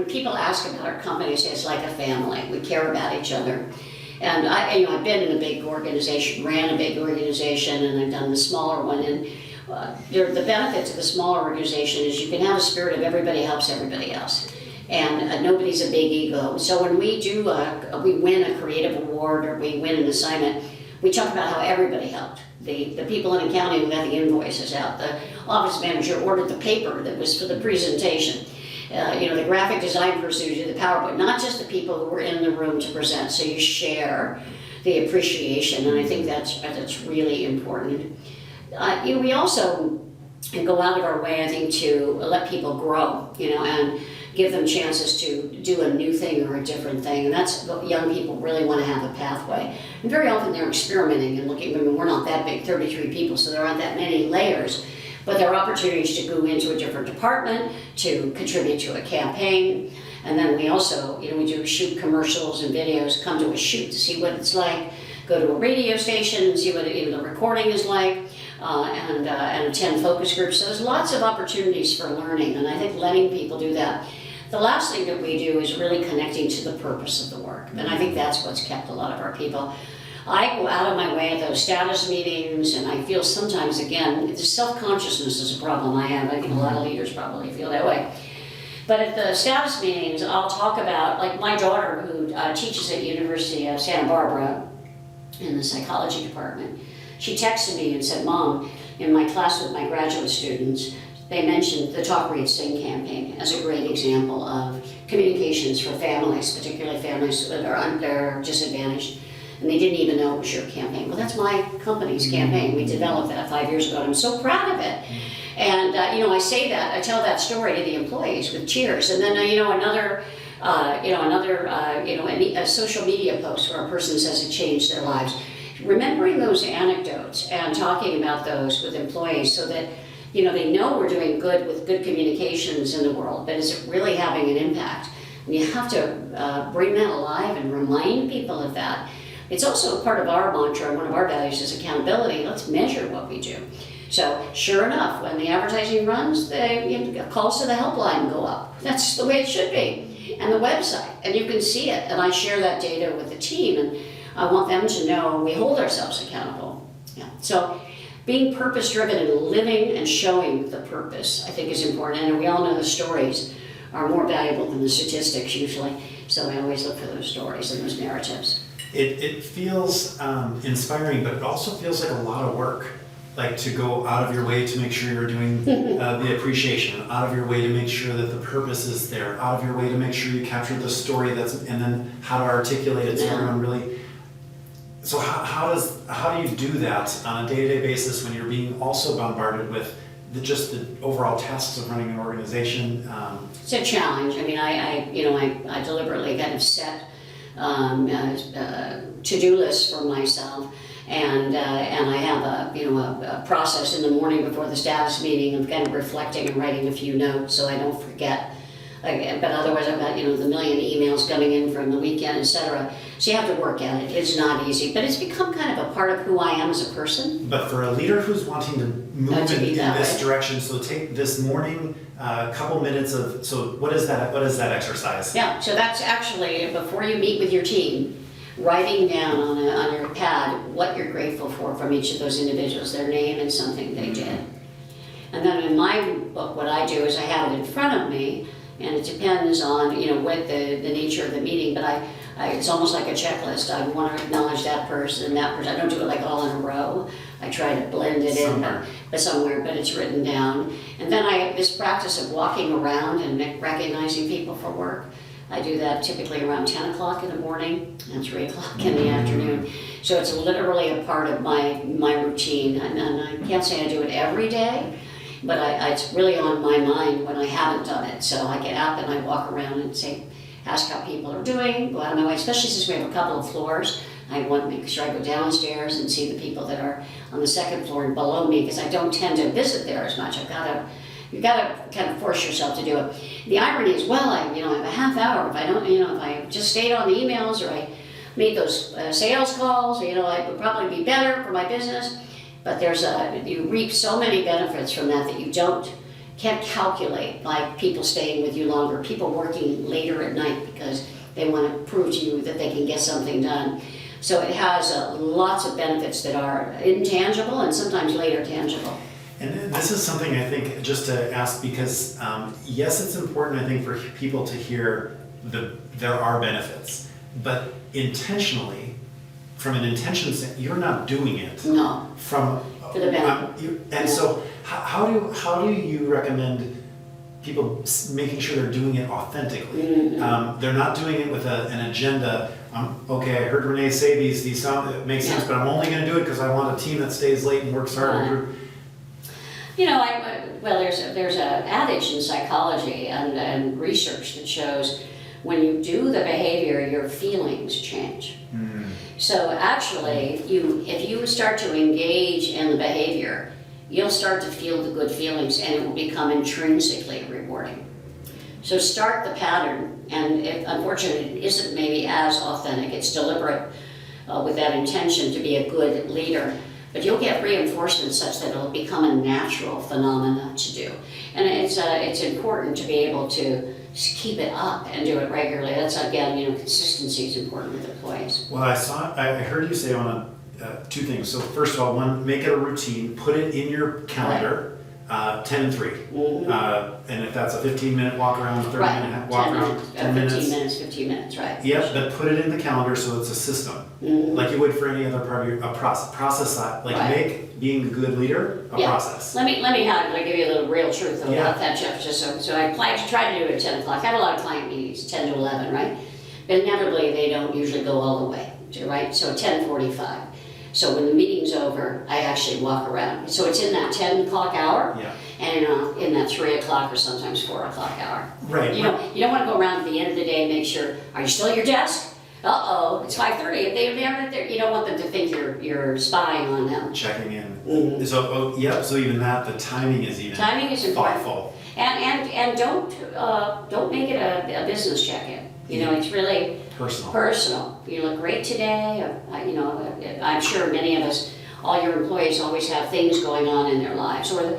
when people ask about our company, I say it's like a family. We care about each other. And I've been in a big organization, ran a big organization, and I've done the smaller one. And the benefit to the smaller organization is you can have a spirit of everybody helps everybody else. And nobody's a big ego. So when we do, we win a creative award or we win an assignment, we talk about how everybody helped. The people in accounting who got the invoices out, the office manager ordered the paper that was for the presentation, the graphic design person who did the PowerPoint, not just the people who were in the room to present. So you share the appreciation, and I think that's really important. We also go out of our way, I think, to let people grow, and give them chances to do a new thing or a different thing. And that's what young people really want to have a pathway. And very often they're experimenting and looking. I mean, we're not that big, 33 people, so there aren't that many layers. But there are opportunities to go into a different department, to contribute to a campaign. And then we also, we do shoot commercials and videos, come to a shoot to see what it's like, go to a radio station and see what the recording is like. And attend focus groups. So there's lots of opportunities for learning, and I think letting people do that. The last thing that we do is really connecting to the purpose of the work, and I think that's what's kept a lot of our people. I go out of my way at those status meetings, and I feel sometimes, again, the self-consciousness is a problem I have. I think a lot of leaders probably feel that way. But at the status meetings, I'll talk about, like my daughter who teaches at University of Santa Barbara in the psychology department. She texted me and said, "Mom, in my class with my graduate students, they mentioned the Talk, Read, Sing campaign as a great example of communications for families, particularly families that are disadvantaged, and they didn't even know it was your campaign." Well, that's my company's campaign. We developed that 5 years ago, and I'm so proud of it. And I say that, I tell that story to the employees with cheers. And then a social media post where a person says it changed their lives. Remembering those anecdotes and talking about those with employees so that they know we're doing good with good communications in the world, but is it really having an impact? And you have to bring that alive and remind people of that. It's also a part of our mantra, one of our values is accountability. Let's measure what we do. So sure enough, when the advertising runs, the calls to the helpline go up. That's the way it should be. And the website, and you can see it. And I share that data with the team, and I want them to know we hold ourselves accountable. Yeah. So being purpose-driven and living and showing the purpose, I think, is important. And we all know the stories are more valuable than the statistics usually. So I always look for those stories and those narratives. It feels inspiring, but it also feels like a lot of work. Like to go out of your way to make sure you're doing the appreciation, out of your way to make sure that the purpose is there, out of your way to make sure you capture the story and then how to articulate it so everyone really. So how do you do that on a day-to-day basis when you're being also bombarded with just the overall tasks of running an organization? It's a challenge. I mean, I deliberately kind of set to-do lists for myself. And I have a process in the morning before the status meeting of kind of reflecting and writing a few notes so I don't forget. But otherwise I've got the million emails coming in from the weekend, etc. So you have to work at it. It's not easy, but it's become kind of a part of who I am as a person. But for a leader who's wanting to move in this direction, so take this morning couple minutes of. So what is that? What is that exercise? Yeah. So that's actually before you meet with your team. Writing down on your pad what you're grateful for from each of those individuals, their name and something they did. And then in my book, what I do is I have it in front of me, and it depends on what the nature of the meeting, but it's almost like a checklist. I want to acknowledge that person and that person. I don't do it like all in a row. I try to blend it somewhere, but it's written down. And then I have this practice of walking around and recognizing people for work. I do that typically around 10 o'clock in the morning and 3 o'clock in the afternoon. So it's literally a part of my routine. And I can't say I do it every day, but it's really on my mind when I haven't done it. So I get up and I walk around and ask how people are doing, go out of my way, especially since we have a couple of floors. I want to make sure I go downstairs and see the people that are on the second floor and below me, because I don't tend to visit there as much. You've got to kind of force yourself to do it. The irony is, I have a half hour. If I don't, if I just stayed on the emails or I made those sales calls, it would probably be better for my business. But you reap so many benefits from that you don't can't calculate like people staying with you longer, people working later at night because they want to prove to you that they can get something done. So it has lots of benefits that are intangible and sometimes later tangible. And this is something I think just to ask because yes, it's important I think for people to hear there are benefits, but intentionally, from an intention standpoint, you're not doing it. No. For the benefit. And so how do you recommend people making sure they're doing it authentically? Mm-hmm. They're not doing it with an agenda. Okay, I heard Renee say these sound, it makes sense, but I'm only going to do it because I want a team that stays late and works hard. Right. You know, well, there's an adage in psychology and research that shows when you do the behavior, your feelings change. Mm. So actually, if you start to engage in the behavior, you'll start to feel the good feelings and it will become intrinsically rewarding. So start the pattern, and if unfortunately it isn't maybe as authentic, it's deliberate with that intention to be a good leader, but you'll get reinforcement such that it'll become a natural phenomenon to do. And it's important to be able to keep it up and do it regularly. That's again, consistency is important with employees. Well, I heard you say on two things. So first of all, one, make it a routine, put it in your calendar, 10 and 3. Mm-hmm. And if that's a 15-minute walk around, 30-minute walk 10 around, minutes, 10 minutes. 15 minutes, right. Yep, but put it in the calendar so it's a system, like you would for any other part of your process. Like make being a good leader a process. Let me give you a little real truth about that, Jeff. So I plan to try to do it at 10 o'clock. I have a lot of client meetings, 10 to 11, right? But inevitably they don't usually go all the way, right? So 10:45. So when the meeting's over, I actually walk around. So it's in that 10 o'clock hour, and in that 3 o'clock or sometimes 4 o'clock hour. Right. You don't want to go around at the end of the day and make sure, are you still at your desk? It's 5:30. If they aren't there, you don't want them to think you're spying on them. Checking in. Mm-hmm. So even that, the timing is even Timing is important. thoughtful. And don't make it a business check-in. It's really personal. You look great today. I'm sure many of us, all your employees always have things going on in their lives, or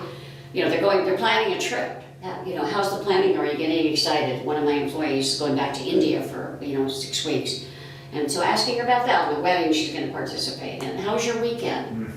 they're planning a trip. How's the planning? Are you getting excited? One of my employees is going back to India for 6 weeks, and so asking her about that, the wedding she's going to participate in. How's your weekend?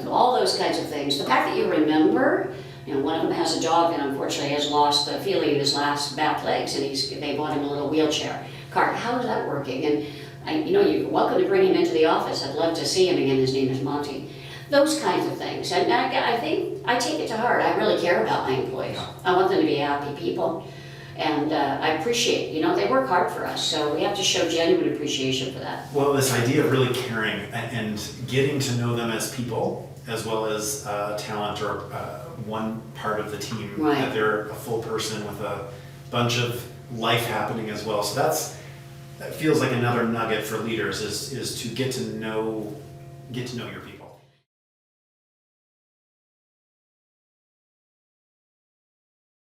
All those kinds of things. The fact that you remember. One of them has a dog that unfortunately has lost the feeling in his last back legs, and they bought him a little wheelchair cart. How is that working? And you're welcome to bring him into the office. I'd love to see him again. His name is Monty. Those kinds of things. And I think I take it to heart. I really care about my employees. I want them to be happy people, and I appreciate. They work hard for us, so we have to show genuine appreciation for that. Well, this idea of really caring and getting to know them as people, as well as talent or one part of the team, that they're a full person with a bunch of life happening as well. So that feels like another nugget for leaders is to get to know your people.